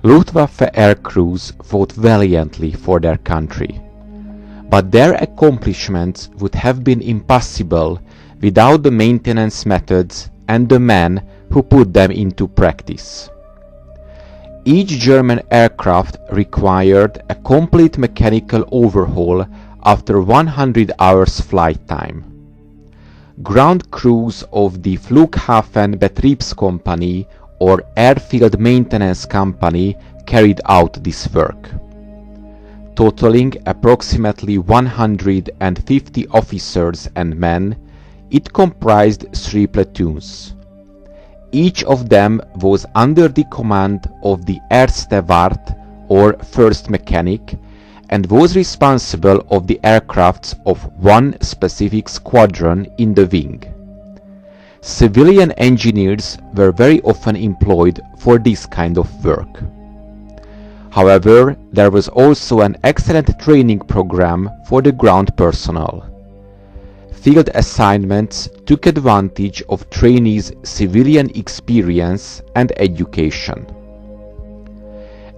Luftwaffe air crews fought valiantly for their country, but their accomplishments would have been impossible without the maintenance methods and the men who put them into practice. Each German aircraft required a complete mechanical overhaul after 100 hours flight time. Ground crews of the Flughafen Betriebskompanie or Airfield Maintenance Company carried out this work. Totaling approximately 150 officers and men, it comprised 3 platoons. Each of them was under the command of the Erste Wart or first mechanic and was responsible of the aircrafts of one specific squadron in the wing. Civilian engineers were very often employed for this kind of work. However, there was also an excellent training program for the ground personnel. Field assignments took advantage of trainees' civilian experience and education.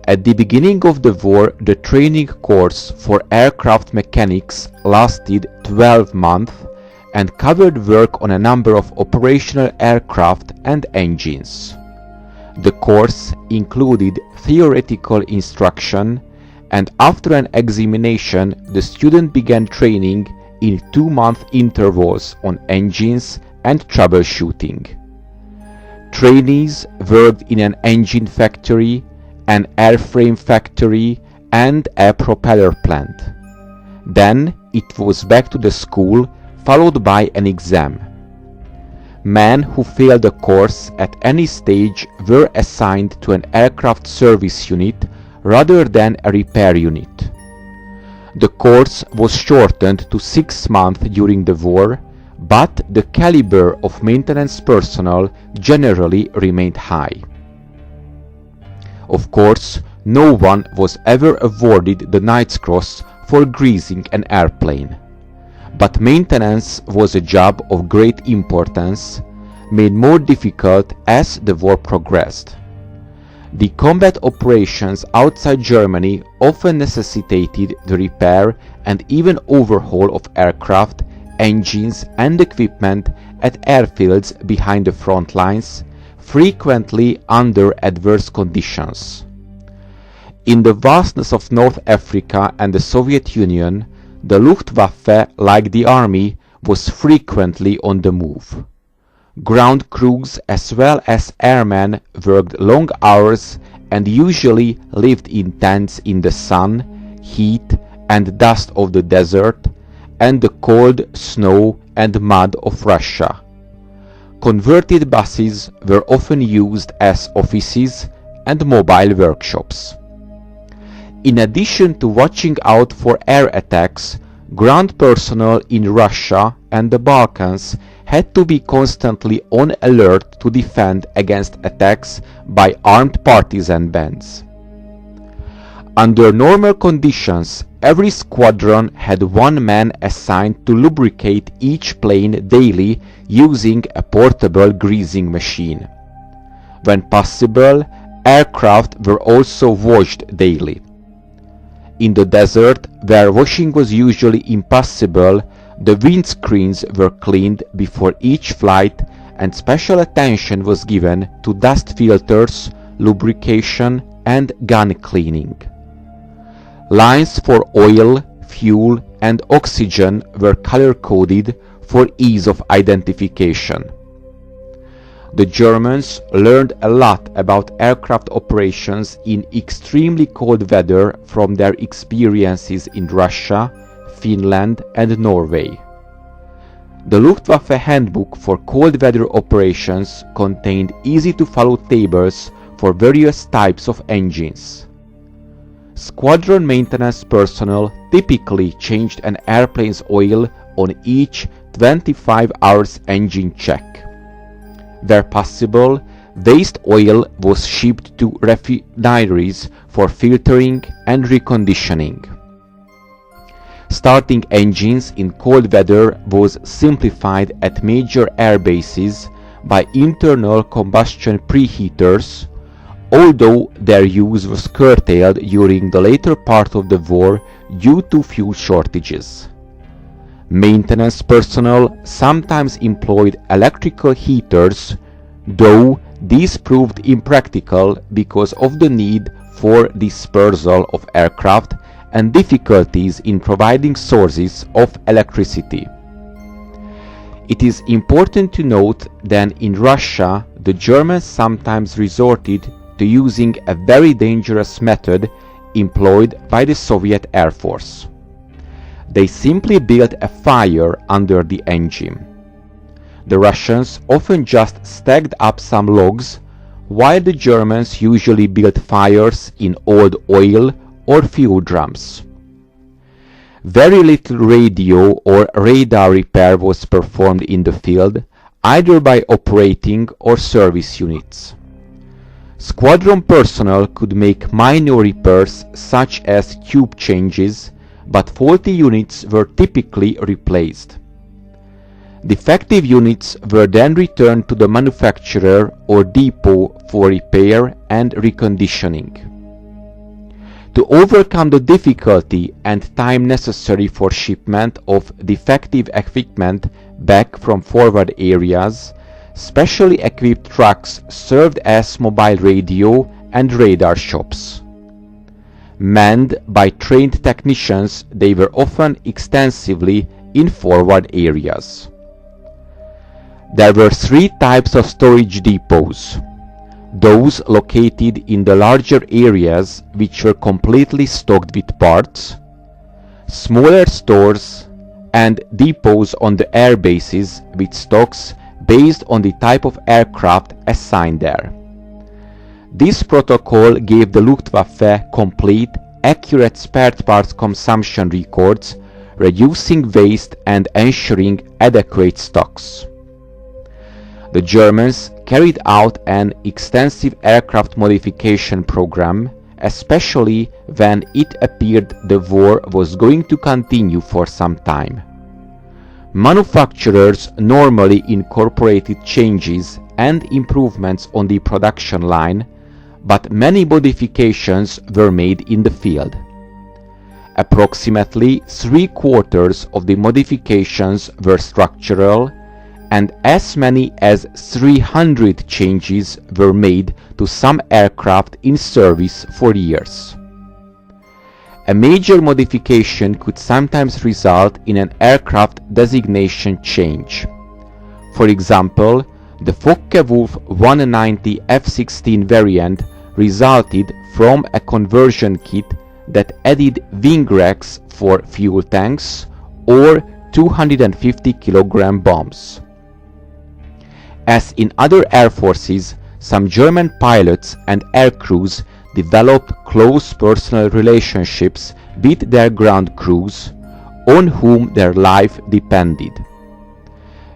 At the beginning of the war, the training course for aircraft mechanics lasted 12 months and covered work on a number of operational aircraft and engines. The course included theoretical instruction, and after an examination, the student began training in 2-month intervals on engines and troubleshooting. Trainees worked in an engine factory, an airframe factory, and a propeller plant. Then it was back to the school, followed by an exam. Men who failed the course at any stage were assigned to an aircraft service unit rather than a repair unit. The course was shortened to 6 months during the war, but the caliber of maintenance personnel generally remained high. Of course, no one was ever awarded the Knight's Cross for greasing an airplane, but maintenance was a job of great importance, made more difficult as the war progressed. The combat operations outside Germany often necessitated the repair and even overhaul of aircraft, engines and equipment at airfields behind the front lines, frequently under adverse conditions. In the vastness of North Africa and the Soviet Union, the Luftwaffe, like the army, was frequently on the move. Ground crews as well as airmen worked long hours and usually lived in tents in the sun, heat and dust of the desert and the cold snow and mud of Russia. Converted buses were often used as offices and mobile workshops. In addition to watching out for air attacks, ground personnel in Russia and the Balkans had to be constantly on alert to defend against attacks by armed partisan bands. Under normal conditions, every squadron had one man assigned to lubricate each plane daily using a portable greasing machine. When possible, aircraft were also washed daily. In the desert, where washing was usually impossible, the windscreens were cleaned before each flight and special attention was given to dust filters, lubrication and gun cleaning. Lines for oil, fuel and oxygen were color-coded for ease of identification. The Germans learned a lot about aircraft operations in extremely cold weather from their experiences in Russia, Finland and Norway. The Luftwaffe handbook for cold weather operations contained easy-to-follow tables for various types of engines. Squadron maintenance personnel typically changed an airplane's oil on each 25 hours engine check. Where possible, waste oil was shipped to refineries for filtering and reconditioning. Starting engines in cold weather was simplified at major air bases by internal combustion preheaters although their use was curtailed during the later part of the war due to fuel shortages. Maintenance personnel sometimes employed electrical heaters, though these proved impractical because of the need for dispersal of aircraft and difficulties in providing sources of electricity. It is important to note that in Russia, the Germans sometimes resorted to using a very dangerous method employed by the Soviet Air Force. They simply built a fire under the engine. The Russians often just stacked up some logs, while the Germans usually built fires in old oil or fuel drums. Very little radio or radar repair was performed in the field, either by operating or service units. Squadron personnel could make minor repairs such as tube changes, but faulty units were typically replaced. Defective units were then returned to the manufacturer or depot for repair and reconditioning. To overcome the difficulty and time necessary for shipment of defective equipment back from forward areas, specially equipped trucks served as mobile radio and radar shops. Manned by trained technicians, they were often extensively in forward areas. There were three types of storage depots: those located in the larger areas which were completely stocked with parts, smaller stores, and depots on the air bases with stocks based on the type of aircraft assigned there. This protocol gave the Luftwaffe complete, accurate spare parts consumption records, reducing waste and ensuring adequate stocks. The Germans carried out an extensive aircraft modification program, especially when it appeared the war was going to continue for some time. Manufacturers normally incorporated changes and improvements on the production line, but many modifications were made in the field. Approximately 3/4 of the modifications were structural, and as many as 300 changes were made to some aircraft in service for years. A major modification could sometimes result in an aircraft designation change. For example, the Focke-Wulf 190 F-16 variant resulted from a conversion kit that added wing racks for fuel tanks or 250 kg bombs. As in other air forces, some German pilots and air crews developed close personal relationships with their ground crews, on whom their life depended.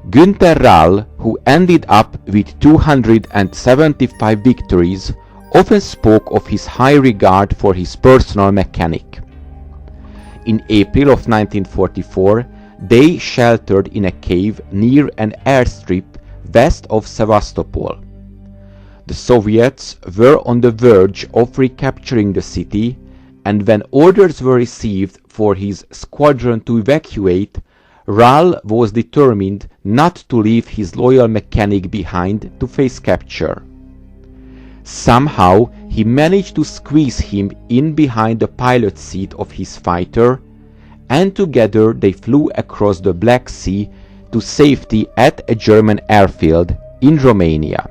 Günther Rall, who ended up with 275 victories, often spoke of his high regard for his personal mechanic. In April of 1944, they sheltered in a cave near an airstrip west of Sevastopol. The Soviets were on the verge of recapturing the city, and when orders were received for his squadron to evacuate, Rall was determined not to leave his loyal mechanic behind to face capture. Somehow he managed to squeeze him in behind the pilot's seat of his fighter, and together they flew across the Black Sea to safety at a German airfield in Romania.